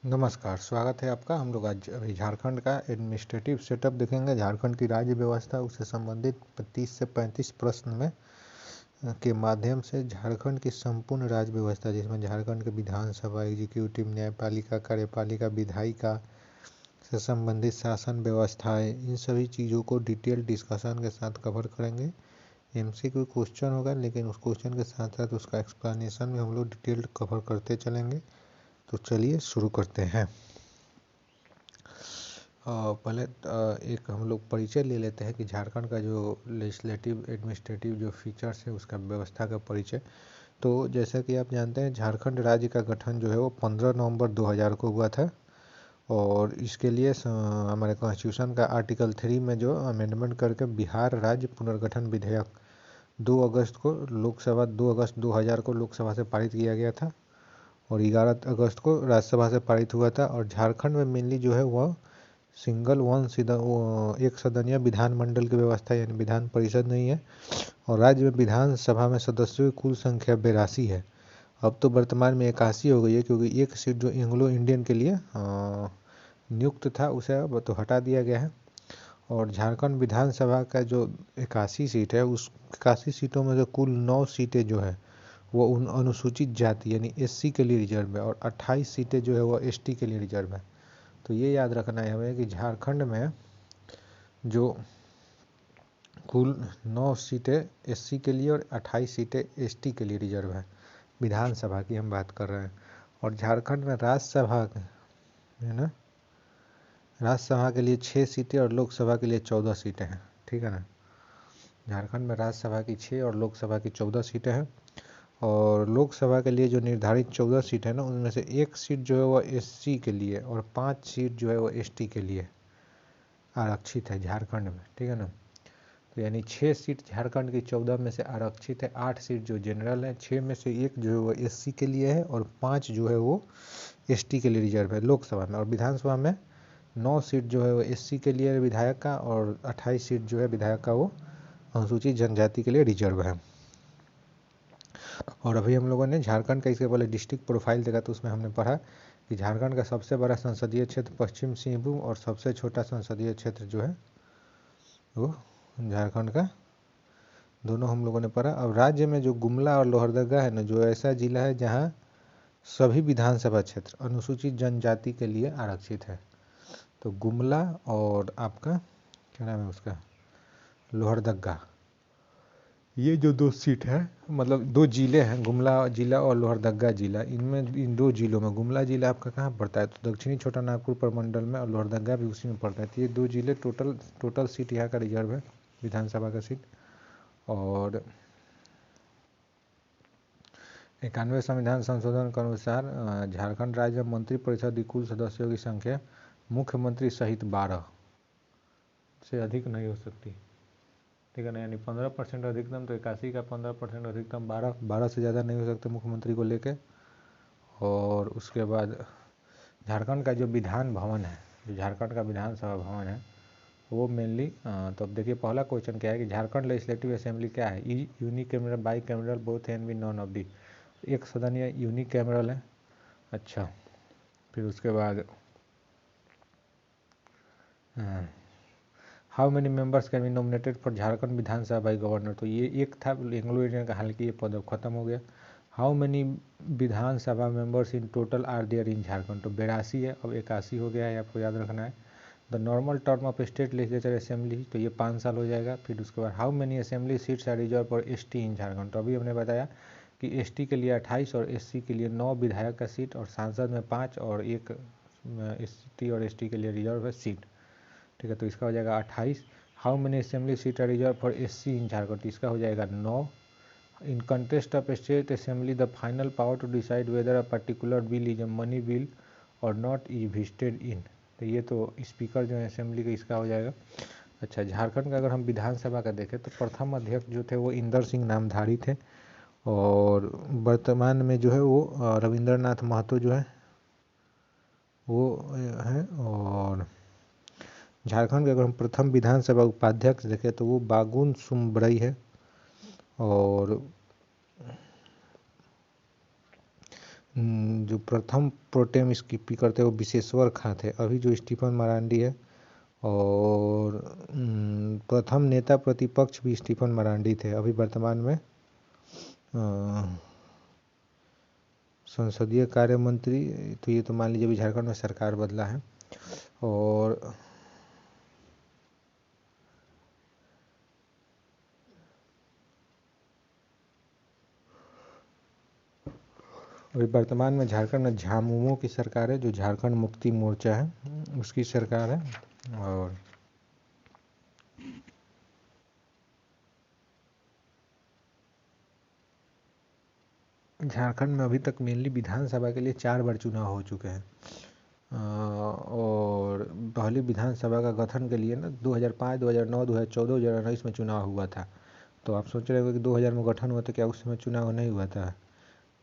नमस्कार, स्वागत है आपका। हम लोग आज अभी झारखंड का एडमिनिस्ट्रेटिव सेटअप देखेंगे। झारखंड की राज्य व्यवस्था उससे संबंधित 30 से 35 प्रश्न में के माध्यम से झारखंड की संपूर्ण राज्य व्यवस्था, जिसमें झारखंड के विधानसभा, एग्जीक्यूटिव, न्यायपालिका, कार्यपालिका, विधायिका से संबंधित शासन व्यवस्थाएं, इन सभी चीज़ों को डिटेल डिस्कशन के साथ कवर करेंगे। MCQ क्वेश्चन होगा, लेकिन उस क्वेश्चन के साथ साथ उसका एक्सप्लेनेशन भी हम लोग डिटेल्ड कवर करते चलेंगे। तो चलिए शुरू करते हैं। पहले एक हम लोग परिचय ले लेते हैं कि झारखंड का जो लेजिस्लेटिव एडमिनिस्ट्रेटिव जो फीचर्स है उसका व्यवस्था का परिचय। तो जैसा कि आप जानते हैं, झारखंड राज्य का गठन जो है वो 15 नवंबर 2000 को हुआ था। और इसके लिए हमारे कॉन्स्टिट्यूशन का आर्टिकल 3 में जो अमेंडमेंट करके बिहार राज्य पुनर्गठन विधेयक 2 अगस्त को लोकसभा 2 अगस्त 2000 को लोकसभा से पारित किया गया था और 11 अगस्त को राज्यसभा से पारित हुआ था। और झारखंड में मेनली जो है वह सिंगल एक सदनीय विधानमंडल की व्यवस्था, यानी विधान परिषद नहीं है। और राज्य में विधानसभा में सदस्यों की कुल संख्या 82 है। अब तो वर्तमान में 81 हो गई है, क्योंकि एक सीट जो एंग्लो इंडियन के लिए नियुक्त था उसे अब तो हटा दिया गया है। और झारखंड विधानसभा का जो 81 सीट है, उस 81 सीटों में से कुल 9 सीटें जो है वो उन अनुसूचित जाति यानी SC के लिए रिजर्व है और 28 सीटें जो है वो ST के लिए रिजर्व है। तो ये याद रखना है हमें कि झारखंड में जो कुल 9 सीटें SC के लिए और 28 सीटें ST के लिए रिजर्व है। विधानसभा की हम बात कर रहे हैं। और झारखंड में राज्यसभा है ना, राज्यसभा के लिए 6 सीटें और लोकसभा के लिए 14 सीटें हैं। ठीक है ना। झारखंड में राज्यसभा की 6 और लोकसभा की 14 सीटें हैं। और लोकसभा के लिए जो निर्धारित 14 सीट है ना, उनमें से एक सीट जो है वो SC के लिए और 5 सीट जो है वो ST के लिए आरक्षित है झारखंड में। ठीक है ना। तो यानी 6 सीट झारखंड की 14 में से आरक्षित है, 8 सीट जो जनरल है, 6 में से एक जो है वो SC के लिए है और 5 जो है वो ST के लिए रिजर्व है लोकसभा में। और विधानसभा में 9 सीट जो है वो SC के लिए विधायक का और 28 सीट जो है विधायक का वो अनुसूचित जनजाति के लिए रिजर्व है। और अभी हम लोगों ने झारखंड का इसके पहले डिस्ट्रिक्ट प्रोफाइल देखा, तो उसमें हमने पढ़ा कि झारखंड का सबसे बड़ा संसदीय क्षेत्र पश्चिम सिंहभूम और सबसे छोटा संसदीय क्षेत्र जो है वो झारखंड का, दोनों हम लोगों ने पढ़ा। अब राज्य में जो गुमला और लोहरदगा है ना, जो ऐसा जिला है जहाँ सभी विधानसभा क्षेत्र अनुसूचित जनजाति के लिए आरक्षित है। तो गुमला और आपका क्या नाम है उसका, लोहरदगा, ये जो 2 सीट है, मतलब 2 जिले हैं, गुमला जिला और लोहरदगा जिला। इनमें इन 2 जिलों में गुमला जिला आपका कहाँ पड़ता है, तो दक्षिणी छोटा नागपुर प्रमंडल में, और लोहरदगा भी उसी में पड़ता है। तो ये 2 जिले टोटल सीट यहाँ का रिजर्व है, विधानसभा का सीट। और 91वें संविधान संशोधन के अनुसार झारखंड राज्य मंत्रिपरिषद की कुल सदस्यों की संख्या मुख्यमंत्री सहित 12 से अधिक नहीं हो सकती। ठीक है ना। यानी 15% अधिकतम, तो 81 का 15% अधिकतम 12 से ज़्यादा नहीं हो सकते मुख्यमंत्री को लेके। और उसके बाद झारखंड का जो विधान भवन है, जो झारखंड का विधानसभा भवन है, वो मेनली तो अब देखिए पहला क्वेश्चन क्या है कि झारखंड लेजिस्लेटिव असेंबली क्या है। Unicameral, bicameral, both and B, none of the. एक सदनीय यूनिकैमरल है। अच्छा, फिर उसके बाद how many members can be nominated for Jharkhand Vidhan Sabha by governor. तो ये एक था एंग्लो इंडियन का, हालांकि ये पद खत्म हो गया। How many Vidhan Sabha members in total are there in Jharkhand, तो 82 है, अब 81 हो गया है, आपको याद रखना है। The normal term of state legislature assembly, तो ये 5 साल हो जाएगा। फिर उसके बाद how many assembly seats are reserve for ST in Jharkhand, तो अभी हमने बताया कि ST के लिए 28 और SC के लिए 9 विधायक का सीट, और सांसद में 5 और एक ST और ST के लिए रिजर्व है सीट। ठीक है, तो इसका हो जाएगा 28। How many assembly seat are reserve for SC in Jharkhand, तो इसका हो जाएगा 9। In contest of state assembly the final power to decide whether a particular bill is a money bill और नॉट इज विजिटेड इन, तो ये तो speaker जो है असेंबली का, इसका हो जाएगा। अच्छा, झारखंड का अगर हम विधानसभा का देखें तो प्रथम अध्यक्ष जो थे वो इंदर सिंह नामधारी थे। और वर्तमान में जो है वो रविंद्रनाथ महतो जो है वो है। और झारखंड के अगर हम प्रथम विधानसभा उपाध्यक्ष देखें तो वो बागुन सुमबरई है। और जो प्रथम प्रोटेम स्पीकर थे वो विशेश्वर खां थे। अभी जो स्टीफन मरांडी है, और प्रथम नेता प्रतिपक्ष भी स्टीफन मरांडी थे। अभी वर्तमान में संसदीय कार्य मंत्री, तो ये तो मान लीजिए अभी झारखंड में सरकार बदला है। और अभी वर्तमान में झारखंड में झामुमो की सरकार है, जो झारखंड मुक्ति मोर्चा है उसकी सरकार है। और झारखंड में अभी तक मेनली विधानसभा के लिए 4 बार चुनाव हो चुके हैं। और पहली विधानसभा का गठन के लिए ना 2005, 2009, 2014, 2019 में चुनाव हुआ था। तो आप सोच रहे हो कि 2000 में गठन हुआ तो क्या उस समय चुनाव नहीं हुआ था?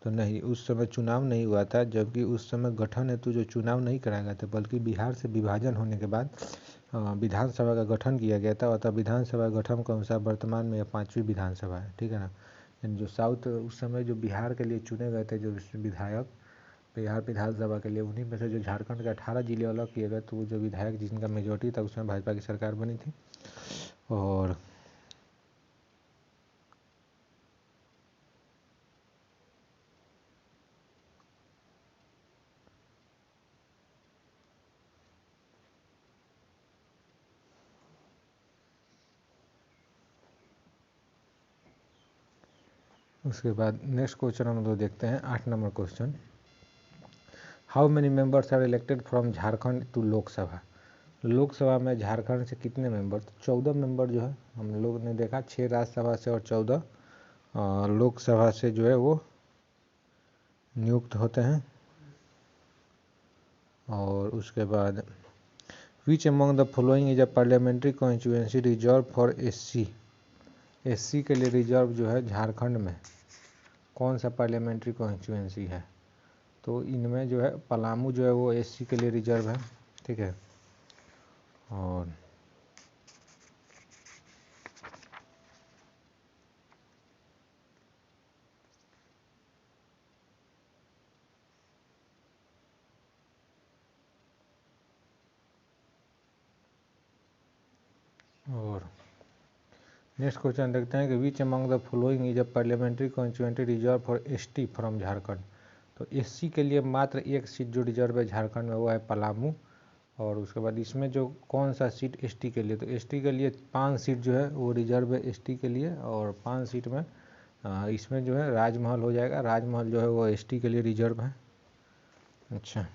तो नहीं, उस समय चुनाव नहीं हुआ था, जबकि उस समय गठन हेतु जो चुनाव नहीं कराया गया था, बल्कि बिहार से विभाजन होने के बाद विधानसभा का गठन किया गया था। अतः विधानसभा गठन के अनुसार वर्तमान में यह 5वीं विधानसभा है, ठीक है ना। जो साउथ उस समय जो बिहार के लिए चुने गए थे जो विधायक बिहार विधानसभा के लिए, उन्हीं में से जो झारखंड के 18 जिले अलग किए गए, तो वो जो विधायक जिनका मेजोरिटी था उसमें भाजपा की सरकार बनी थी। और उसके बाद नेक्स्ट क्वेश्चन हम लोग देखते हैं, 8 number question. How many members are elected from Jharkhand to Lok Sabha. Lok Sabha में झारखंड से कितने मेंबर? 14 मेंबर जो है हम लोग ने देखा, 6 राज्यसभा से और 14 लोकसभा से जो है वो नियुक्त होते हैं। और उसके बाद विच among the following is a parliamentary constituency reserve for SC. SC के लिए रिजर्व जो है झारखंड में कौन सा पार्लियामेंट्री कॉन्स्टिट्यूएंसी है? तो इनमें जो है पलामू जो है वो एससी के लिए रिजर्व है, ठीक है। और नेक्स्ट क्वेश्चन देखते हैं कि विच among the following is a parliamentary constituency reserve for ST from Jharkhand. तो एससी के लिए मात्र एक सीट जो रिजर्व है झारखंड में वो है पलामू। और उसके बाद इसमें जो कौन सा सीट एसटी के लिए, तो एसटी के लिए 5 सीट जो है वो रिजर्व है एसटी के लिए। और 5 सीट में इसमें जो है राजमहल हो जाएगा, राजमहल जो है वो एसटी के लिए रिजर्व है। अच्छा,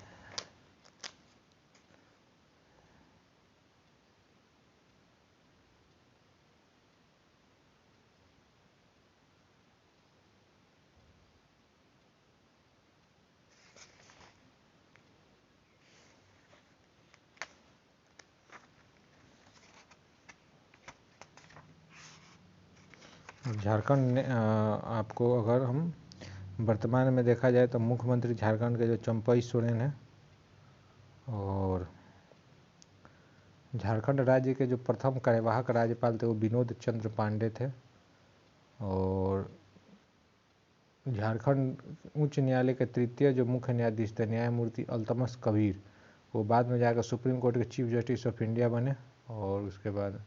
झारखंड ने आपको अगर हम वर्तमान में देखा जाए तो मुख्यमंत्री झारखंड के जो चंपई सोरेन है। और झारखंड राज्य के जो प्रथम कार्यवाहक राज्यपाल थे वो विनोद चंद्र पांडे थे। और झारखंड उच्च न्यायालय के तृतीय जो मुख्य न्यायाधीश थे न्यायमूर्ति अल्तमस कबीर, वो बाद में जाकर सुप्रीम कोर्ट के चीफ जस्टिस ऑफ इंडिया बने। और उसके बाद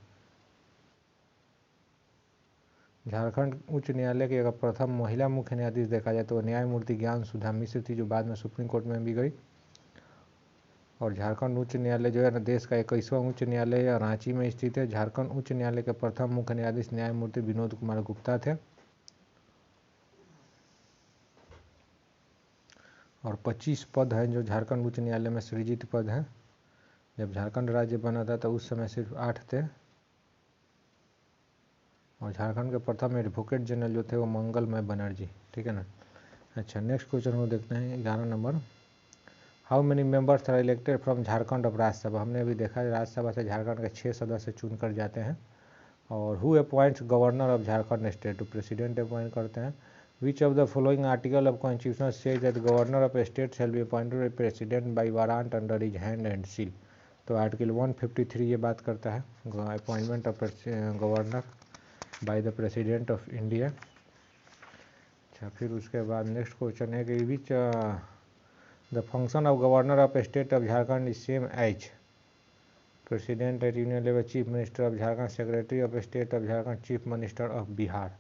झारखंड उच्च न्यायालय की अगर प्रथम महिला मुख्य न्यायाधीश देखा जाए तो वो न्यायमूर्ति ज्ञान सुधा मिश्र थी, जो बाद में सुप्रीम कोर्ट में भी गई। और झारखंड उच्च न्यायालय जो है ना देश का 21वां उच्च न्यायालय है, रांची में स्थित है। झारखंड उच्च न्यायालय के प्रथम मुख्य न्यायाधीश न्यायमूर्ति विनोद कुमार गुप्ता थे। और 25 पद हैं जो झारखंड उच्च न्यायालय में सृजित पद हैं। जब झारखंड राज्य बना था तो उस समय सिर्फ 8 थे। और झारखंड के प्रथम एडवोकेट जनरल जो थे वो मंगलमय बनर्जी, ठीक है ना। अच्छा, नेक्स्ट क्वेश्चन को देखते हैं 11 number. How many members are elected from Jharkhand of Rajya Sabha. हमने अभी देखा राज्यसभा से झारखंड के 6 सदस्य चुनकर जाते हैं। और who appoints governor of Jharkhand state, तो प्रेसिडेंट अपॉइंट करते हैं। विच of the following article of constitution says that governor of state shall be appointed by president bye warrant under his hand and seal. तो आर्टिकल 153 ये बात करता है appointment of governor by the president of India. अच्छा, फिर उसके बाद next question है कि which the function of governor of state of Jharkhand is same as president at union level, chief minister of Jharkhand, secretary of state of Jharkhand, chief minister of Bihar.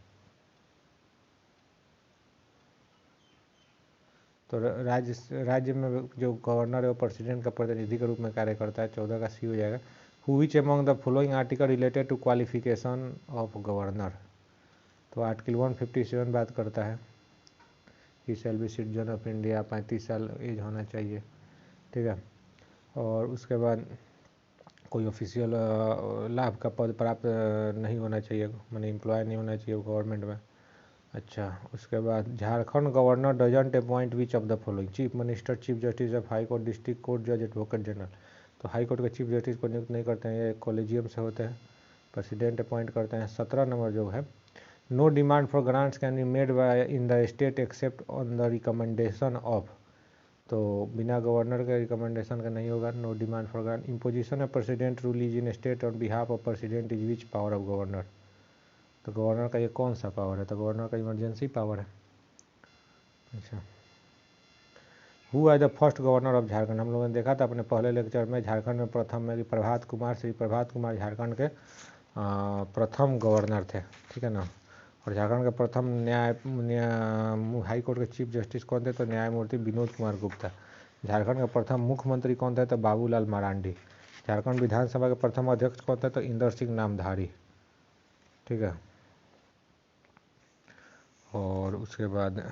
तो राज्य में जो गवर्नर है वो प्रेसिडेंट का प्रतिनिधि के रूप में कार्य करता है। 14 का सी हो जाएगा। Who which among the following article related to qualification of governor. तो आर्टिकल 157 बात करता है कि shall be citizen of India, 35 साल एज होना चाहिए, ठीक है। और उसके बाद कोई ऑफिशियल लाभ का पद प्राप्त नहीं होना चाहिए, माने एम्प्लॉय नहीं होना चाहिए गवर्नमेंट में। अच्छा, उसके बाद Jharkhand governor doesn't appoint which of the following, chief minister, chief justice of high court, district court जज, एडवोकेट जनरल। तो हाई कोर्ट के चीफ जस्टिस को नियुक्त नहीं करते हैं, ये कॉलेजियम से होते हैं, प्रेसिडेंट अपॉइंट करते हैं। 17 नंबर जो है, no demand for grants can be made by in the state except on the recommendation of. तो बिना गवर्नर के रिकमेंडेशन का नहीं होगा। No demand for grant. Imposition of president rule is in state on behalf of president is which power of governor. तो governor का ये कौन सा पावर है? तो गवर्नर का इमरजेंसी पावर है। अच्छा, who are the first governor of Jharkhand. हम लोगों ने देखा था अपने पहले लेक्चर में झारखंड में प्रथम में प्रभात कुमार, श्री प्रभात कुमार झारखंड के प्रथम गवर्नर थे, ठीक है ना। और झारखंड के प्रथम हाई कोर्ट के चीफ जस्टिस कौन थे? तो न्यायमूर्ति विनोद कुमार गुप्ता। झारखंड के प्रथम मुख्यमंत्री कौन थे? तो बाबूलाल मरांडी। झारखंड विधानसभा के प्रथम अध्यक्ष कौन थे? तो इंदर सिंह नामधारी, ठीक है। और उसके बाद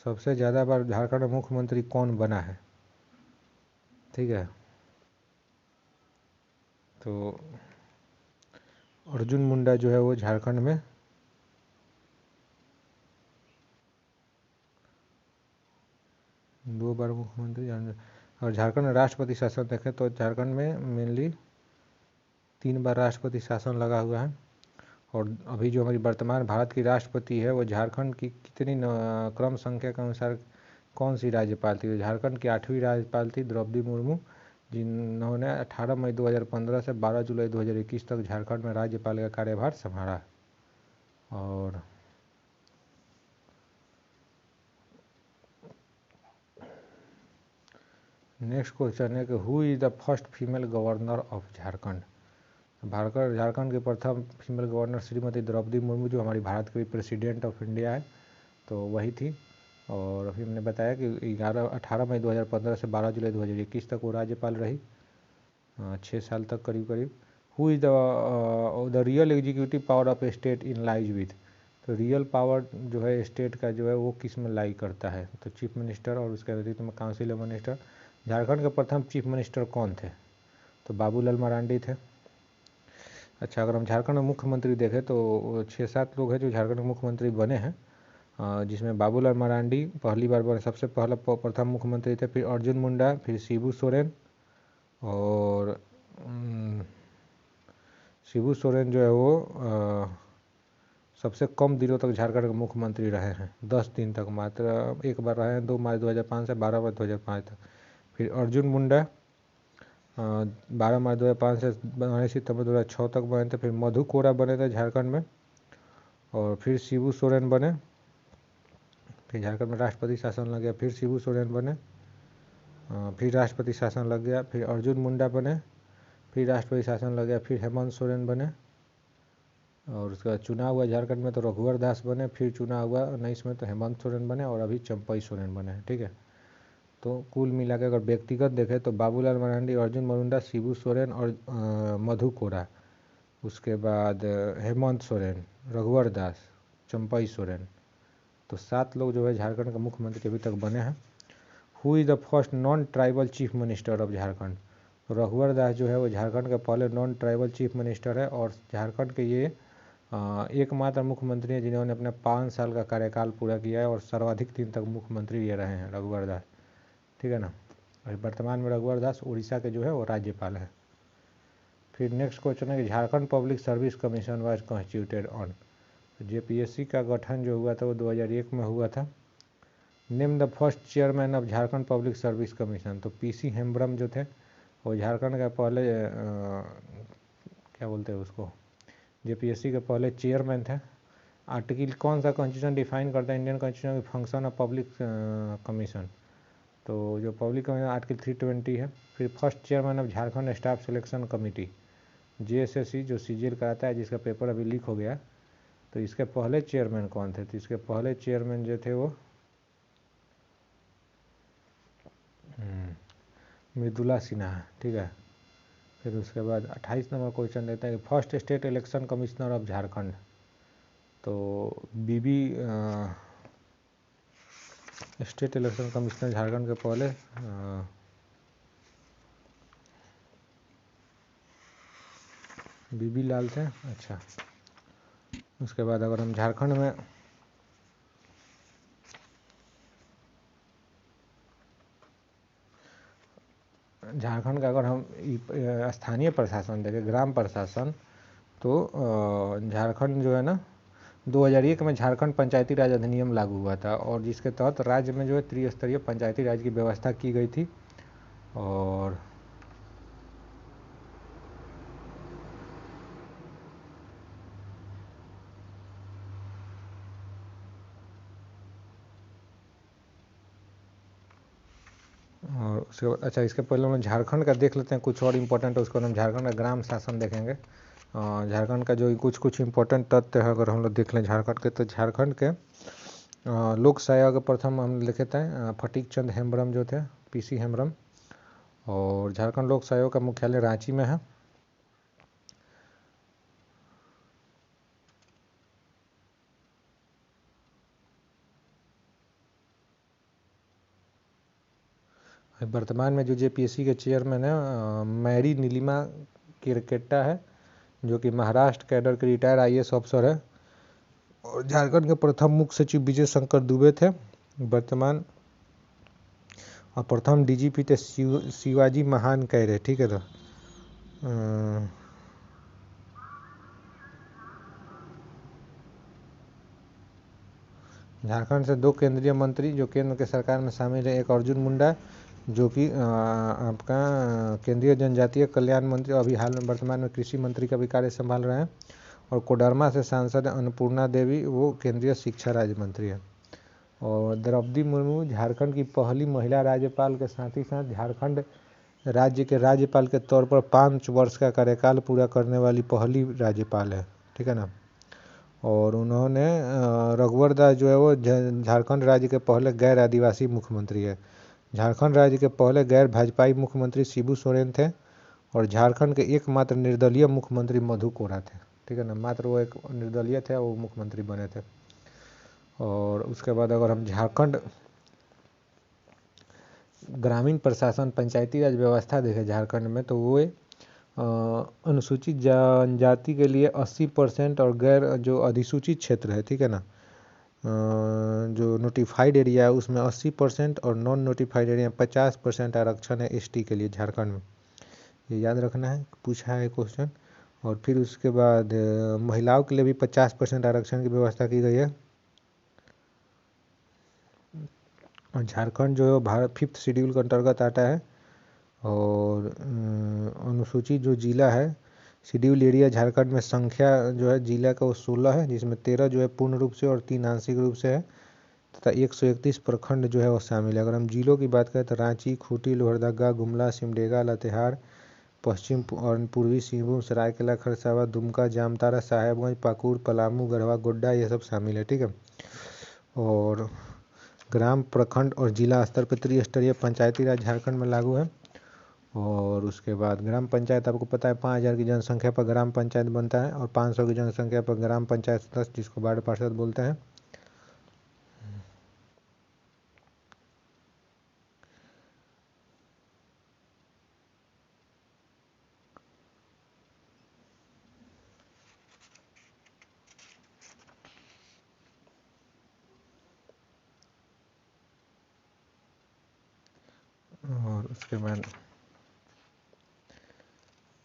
सबसे ज़्यादा बार झारखंड में मुख्यमंत्री कौन बना है, ठीक है। तो अर्जुन मुंडा जो है वो झारखंड में 2 बार मुख्यमंत्री। और झारखंड में राष्ट्रपति शासन देखें तो झारखंड में मेनली 3 बार राष्ट्रपति शासन लगा हुआ है। और अभी जो हमारी वर्तमान भारत की राष्ट्रपति है वो झारखंड की कितनी क्रम संख्या के अनुसार कौन सी राज्यपाल थी? झारखंड की 8वीं राज्यपाल थी द्रौपदी मुर्मू, जिन्होंने 18 मई 2015 से 12 जुलाई 2021 तक झारखंड में राज्यपाल का कार्यभार संभाला। और नेक्स्ट क्वेश्चन है कि who is the first female governor of Jharkhand. Jharkhand के प्रथम फीमेल गवर्नर श्रीमती द्रौपदी मुर्मू, जो हमारी भारत की प्रेसिडेंट ऑफ इंडिया है, तो वही थी। और अभी हमने बताया कि 18 मई 2015 से 12 जुलाई 2021 तक वो राज्यपाल रही, 6 साल तक करीब करीब। Who is the real executive power of state in lies with. तो रियल पावर जो है स्टेट का जो है वो किस में लाई करता है? तो चीफ मिनिस्टर और उसके नेतृत्व में काउंसिल ऑफ मिनिस्टर। झारखंड के प्रथम चीफ मिनिस्टर कौन थे? तो बाबूलाल मरांडी थे। अच्छा, अगर हम झारखंड में मुख्यमंत्री देखें तो 6-7 लोग हैं जो झारखंड के मुख्यमंत्री बने हैं, जिसमें बाबूलाल मरांडी पहली बार बने, सबसे पहला प्रथम मुख्यमंत्री थे। फिर अर्जुन मुंडा, फिर शिबू सोरेन। और शिबू सोरेन जो है वो सबसे कम दिनों तक झारखंड के मुख्यमंत्री रहे हैं, 10 दिन तक मात्र। एक बार रहे हैं 2 मार्च 2005 से 12 मार्च 2005 तक। फिर अर्जुन मुंडा 12 मार्च 2005 से 12 सितंबर 2006 तक बने थे। फिर मधु कोड़ा बने थे झारखंड में। और फिर शिबू सोरेन बने। फिर झारखंड में राष्ट्रपति शासन लग गया, फिर शिबू सोरेन बने, फिर राष्ट्रपति शासन लग गया, फिर अर्जुन मुंडा बने, फिर राष्ट्रपति शासन लग गया, फिर हेमंत सोरेन बने। और उसके बाद चुनाव हुआ झारखंड में तो रघुवर दास बने, फिर चुनाव हुआ 19 में तो हेमंत सोरेन बने, और अभी चंपई सोरेन बने हैं, ठीक है। तो कुल मिला के अगर व्यक्तिगत देखें तो बाबूलाल मरांडी, अर्जुन मुंडा, शिबू सोरेन और मधु कोड़ा, उसके बाद हेमंत सोरेन, रघुवर दास, चंपई सोरेन, तो 7 लोग जो है झारखंड का मुख्यमंत्री अभी तक बने हैं। Who is the first non tribal chief minister of Jharkhand. तो रघुवर दास जो है वो झारखंड के पहले नॉन ट्राइबल चीफ मिनिस्टर है, और झारखंड के ये एकमात्र मुख्यमंत्री हैं जिन्होंने अपने 5 साल का कार्यकाल पूरा किया है, और सर्वाधिक दिन तक मुख्यमंत्री ये रहे हैं रघुवर दास, ठीक है ना। अभी वर्तमान में रघुवर दास उड़ीसा के जो है वो राज्यपाल हैं। फिर नेक्स्ट क्वेश्चन है कि Jharkhand public service commission was constituted on. JPSC का गठन जो हुआ था वो 2001 में हुआ था। Name the first chairman of Jharkhand public service commission. तो पीसी हेम्ब्रम जो थे वो झारखंड का पहले क्या बोलते हैं उसको, जेपीएससी के पहले चेयरमैन थे। आर्टिकल कौन सा कॉन्स्टिट्यूशन डिफाइन करता है इंडियन कॉन्स्टिट्यूशन की फंक्शन ऑफ पब्लिक कमीशन, तो जो पब्लिक कमीशन आर्टिकल 320 है। फिर first chairman of Jharkhand staff selection committee JSSC, जो सीजीएल कराता है, जिसका पेपर अभी लीक हो गया, तो इसके पहले चेयरमैन कौन थे? तो इसके पहले चेयरमैन जो थे वो मृदुला सिन्हा, ठीक है। फिर उसके बाद 28 नंबर क्वेश्चन देता है कि first state election commissioner of Jharkhand, तो बीबी स्टेट इलेक्शन कमिश्नर झारखंड के पहले बीबी लाल थे। अच्छा, उसके बाद अगर हम झारखंड में झारखंड का अगर हम स्थानीय प्रशासन देखें, ग्राम प्रशासन, तो झारखंड जो है ना 2001 में झारखंड पंचायती राज अधिनियम लागू हुआ था, और जिसके तहत राज्य में जो है त्रिस्तरीय पंचायती राज की व्यवस्था की गई थी। और उसके बाद अच्छा, इसके पहले हम झारखंड का देख लेते हैं कुछ और इम्पोर्टेंट, उसको हम झारखंड का ग्राम शासन देखेंगे। झारखंड का जो कुछ इम्पोर्टेंट तथ्य है अगर हम लोग देख लें झारखंड के, तो झारखंड के लोक सेवक प्रथम हम लिखे थे फटीक चंद हेम्ब्रम जो थे, पीसी हेम्ब्रम। और झारखंड लोक सेवक का मुख्यालय रांची में है। वर्तमान में जो जेपीएससी के चेयरमैन है मैरी नीलिमा किरकेट्टा है, जो कि महाराष्ट्र कैडर के रिटायर्ड आईएएस अफसर है। और झारखंड के प्रथम मुख्य सचिव विजय शंकर दुबे थे वर्तमान, और प्रथम डीजीपी थे शिवाजी महान कैरे, ठीक है। तो झारखंड से 2 केंद्रीय मंत्री जो केंद्र के सरकार में शामिल है, एक अर्जुन मुंडा जो कि आपका केंद्रीय जनजातीय कल्याण मंत्री, अभी हाल में वर्तमान में कृषि मंत्री का भी कार्य संभाल रहे हैं। और कोडरमा से सांसद अन्नपूर्णा देवी, वो केंद्रीय शिक्षा राज्य मंत्री है। और द्रौपदी मुर्मू झारखंड की पहली महिला राज्यपाल के साथ ही साथ झारखंड राज्य के राज्यपाल के तौर पर 5 वर्ष का कार्यकाल पूरा करने वाली पहली राज्यपाल है, ठीक है ना। और उन्होंने रघुवर दास जो है वो झारखंड राज्य के पहले गैर आदिवासी मुख्यमंत्री है। झारखंड राज्य के पहले गैर भाजपाई मुख्यमंत्री शिबू सोरेन थे। और झारखंड के एकमात्र निर्दलीय मुख्यमंत्री मधु कोड़ा थे, ठीक है ना, मात्र वो एक निर्दलीय थे, वो मुख्यमंत्री बने थे। और उसके बाद अगर हम झारखंड ग्रामीण प्रशासन पंचायती राज व्यवस्था देखें झारखंड में, तो वो अनुसूचित जनजाति के लिए 80% और गैर जो अधिसूचित क्षेत्र है, ठीक है ना, जो नोटिफाइड एरिया है उसमें 80% और नॉन नोटिफाइड एरिया में 50% आरक्षण है एसटी के लिए झारखंड में। ये याद रखना है, पूछा है क्वेश्चन। और फिर उसके बाद महिलाओं के लिए भी 50% आरक्षण की व्यवस्था की गई है। और झारखंड जो है भारत 5th शेड्यूल के अंतर्गत आता है। और अनुसूचित जो जिला है शेड्यूल एरिया झारखंड में संख्या जो है जिला का वो 16 है, जिसमें 13 जो है पूर्ण रूप से और 3 आंशिक रूप से है, तथा 131 प्रखंड जो है वो शामिल है। अगर हम जिलों की बात करें तो रांची, खूंटी, लोहरदगा, गुमला, सिमडेगा, लातेहार, पश्चिम और पूर्वी सिंहभूम, सरायकेला खरसावा, दुमका, जामताड़ा, साहेबगंज, पाकुड़, पलामू, गढ़वा, गोड्डा, ये सब शामिल है, ठीक है। और ग्राम, प्रखंड और जिला स्तर पर त्रिस्तरीय पंचायती राज झारखंड में लागू है। और उसके बाद ग्राम पंचायत, आपको पता है 5000 की जनसंख्या पर ग्राम पंचायत बनता है, और 500 की जनसंख्या पर ग्राम पंचायत सदस्य, जिसको वार्ड पार्षद बोलते हैं। और उसके बाद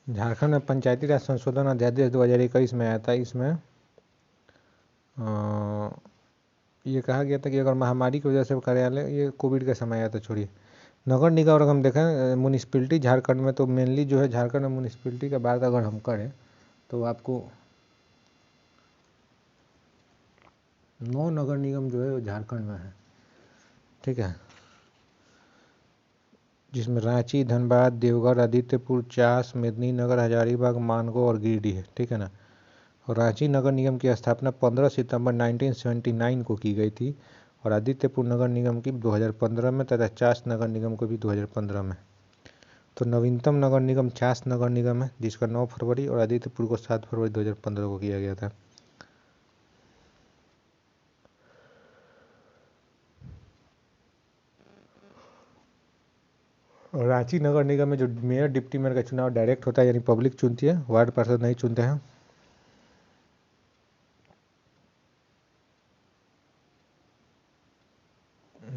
झारखंड में पंचायती राज संशोधन अध्यादेश 2021 में आया था। इसमें ये कहा गया था कि अगर महामारी की वजह से कार्यालय, ये कोविड के समय आया था, छोड़िए। नगर निगम अगर हम देखें म्यूनिसिपैलिटी झारखंड में, तो मेनली जो है झारखंड में म्यूनिसिपैलिटी का बात अगर हम करें तो आपको 9 नगर निगम जो है वो झारखंड में है, ठीक है, जिसमें रांची, धनबाद, देवघर, आदित्यपुर, चास, मेदिनीनगर, हजारीबाग, मानगो और गिरिडीह है, ठीक है ना। और रांची नगर निगम की स्थापना 15 सितंबर 1979 को की गई थी और आदित्यपुर नगर निगम की 2015 में तथा चास नगर निगम को भी 2015 में। तो नवीनतम नगर निगम चास नगर निगम है जिसका 9 फरवरी और आदित्यपुर को 7 फरवरी 2015 को किया गया था। और रांची नगर निगम में जो मेयर डिप्टी मेयर का चुनाव डायरेक्ट होता है, यानी पब्लिक चुनती है, वार्ड पार्षद नहीं चुनते हैं।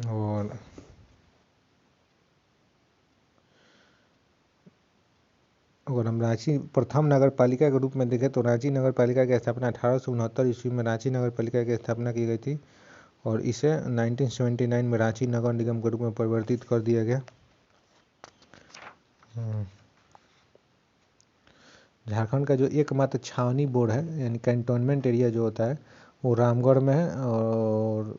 और अगर हम रांची प्रथम नगर पालिका के रूप में देखें तो रांची नगर पालिका की स्थापना 1869 ईस्वी में रांची नगर पालिका की स्थापना की गई थी और इसे 1979 में रांची नगर निगम के रूप में परिवर्तित कर दिया गया। झारखंड का जो एकमात्र छावनी बोर्ड है यानी कैंटोनमेंट एरिया जो होता है वो रामगढ़ में है और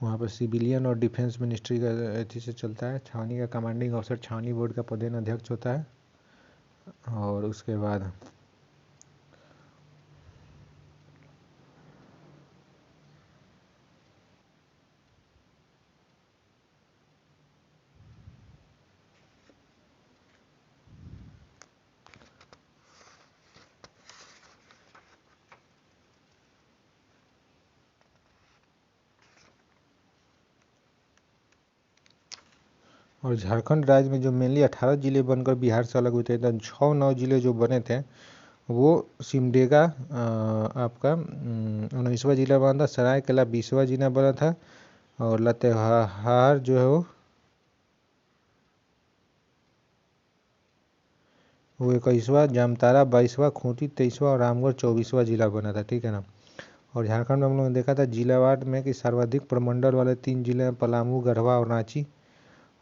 वहाँ पर सिविलियन और डिफेंस मिनिस्ट्री का एथी से चलता है। छावनी का कमांडिंग ऑफिसर छावनी बोर्ड का पदेन अध्यक्ष होता है। और उसके बाद और झारखंड राज्य में जो मेनली 18 जिले बनकर बिहार से अलग हुए थे, 6-9 जिले जो बने थे वो सिमडेगा आपका 19वां जिला बना था, सरायकेला 20वां जिला बना था और लातेहार जो है वो 21वां, जामताड़ा 22वां, खूंटी 23वां और रामगढ़ 24वां जिला बना था, ठीक है ना। और झारखंड में हम लोगों ने देखा था जिलावार में कि सर्वाधिक प्रमंडल वाले 3 जिले हैं पलामू, गढ़वा और रांची।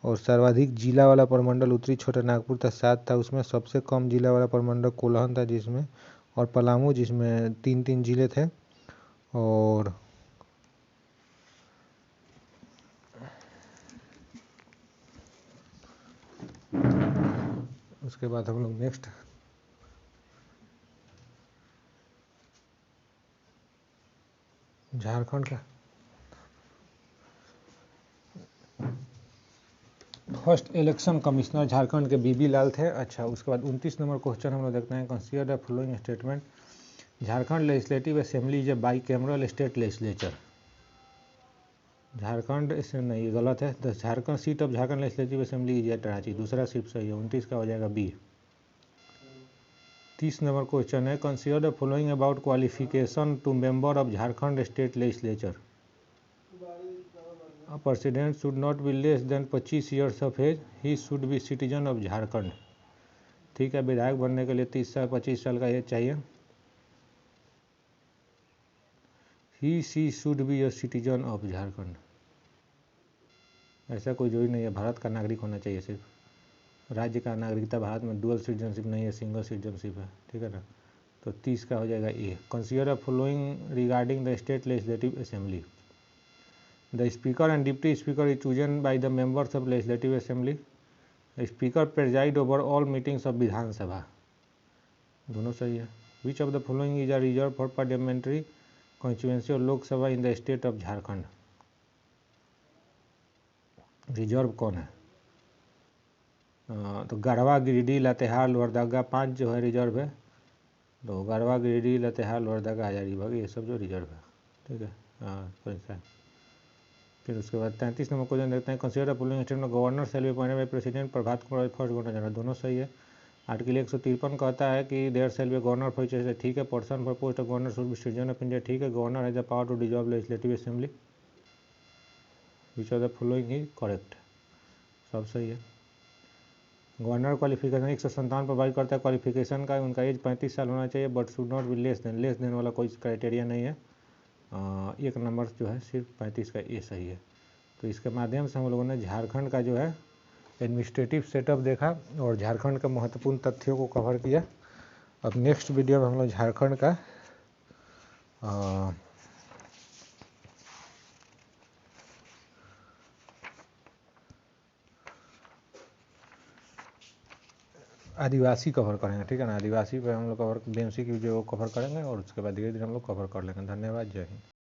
और सर्वाधिक जिला वाला प्रमंडल उत्तरी छोटा नागपुर था 7 था, उसमें सबसे कम जिला वाला प्रमंडल कोल्हन था जिसमें, और पलामू जिसमें 3-3 जिले थे। और उसके बाद हम लोग नेक्स्ट झारखंड का फर्स्ट इलेक्शन कमिश्नर झारखंड के बीबी लाल थे। अच्छा, उसके बाद 29 नंबर क्वेश्चन हम लोग देखते हैं, consider the following statement, Jharkhand legislative assembly is a bicameral state legislature. Jharkhand इसमें नहीं, गलत है। The Jharkhand seat of Jharkhand legislative assembly is at Ranchi, दूसरा सिर्फ सही है, 29 का हो जाएगा बी। 30 नंबर क्वेश्चन है, consider the following about qualification to member of Jharkhand state legislature. A president should not be less than 25 years of age. He should be citizen of Jharkhand. ठीक है, विधायक बनने के लिए 30 साल 25 साल का एज चाहिए। She should be a citizen of Jharkhand. ऐसा कोई जरूरी नहीं है, भारत का नागरिक होना चाहिए, सिर्फ राज्य का नागरिकता भारत में डुअल सिटीजनशिप नहीं है, सिंगल सिटीजनशिप है, ठीक है ना। तो 30 का हो जाएगा A. Consider following regarding the state legislative assembly. The speaker and deputy speaker is chosen by the members of legislative assembly. The speaker preside over all meetings of Vidhan Sabha, दोनों सही है। Which of the following is a reserve for parliamentary constituency of लोक सभा in the state of Jharkhand. Reserve कौन है? तो गढ़वा, गिरिडीह, लातेहार, लोहरदगा 5 जो है रिजर्व है। तो गढ़वा, गिरिडीह, लातेहार, लोहरदगा, हजारीबाग ये सब जो रिजर्व है, ठीक है। हाँ, फिर उसके बाद 33 नंबर क्वेश्चन देखते हैं, consider following statement, governor shall be appointed by president Prabhat Kumar first governor general, दोनों सही है। आर्टिकल 153 कहता है कि there shall be governor for each, ठीक है। Person for post of governor should be citizen of India, ठीक है। Governor has the power to dissolve legislative assembly, which of the following is correct, सब सही है। गवर्नर क्वालिफिकेशन 157 प्रोवाइड करता है qualification का, उनका एज 35 साल होना चाहिए, but should not be less than वाला कोई क्राइटेरिया नहीं है। एक नंबर जो है सिर्फ 35 का ए सही है। तो इसके माध्यम से हम लोगों ने झारखंड का जो है एडमिनिस्ट्रेटिव सेटअप देखा और झारखंड के महत्वपूर्ण तथ्यों को कवर किया। अब नेक्स्ट वीडियो में हम लोग झारखंड का आदिवासी कवर करेंगे, ठीक है ना। आदिवासी पे हम लोग कवर, बीएमसी की जो कवर करेंगे और उसके बाद धीरे धीरे हम लोग कवर कर लेंगे। धन्यवाद, जय हिंद।